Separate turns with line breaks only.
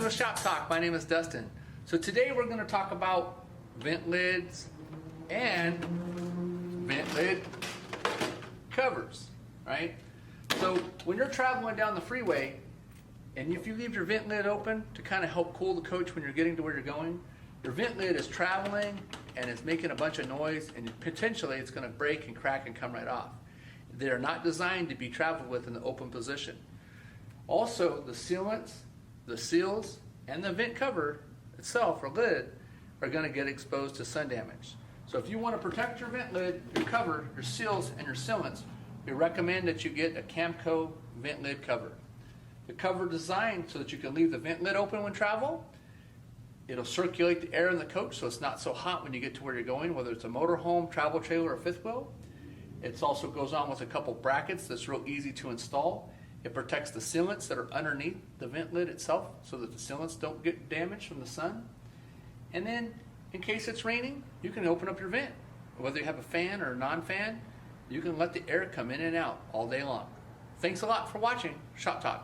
to Shop Talk. My name is Dustin. So today we're going to talk about vent lids and vent lid covers, right? So when you're traveling down the freeway and if you leave your vent lid open to kind of help cool the coach when you're getting to where you're going, your vent lid is traveling and it's making a bunch of noise, and potentially it's going to break and crack and come right off. They're not designed to be traveled with in the open position. Also, the sealants, the seals, and the vent cover itself or lid are going to get exposed to sun damage. So if you want to protect your vent lid, your cover, your seals, and your sealants, we recommend that you get a Camco vent lid cover. The cover designed so that you can leave the vent lid open when travel. It'll circulate the air in the coach so it's not so hot when you get to where you're going, whether it's a motorhome, travel trailer, or fifth wheel. It also goes on with a couple brackets that's real easy to install. It protects the sealants that are underneath the vent lid itself so that the sealants don't get damaged from the sun. And then, in case it's raining, you can open up your vent. Whether you have a fan or a non-fan, you can let the air come in and out all day long. Thanks a lot for watching Shop Talk.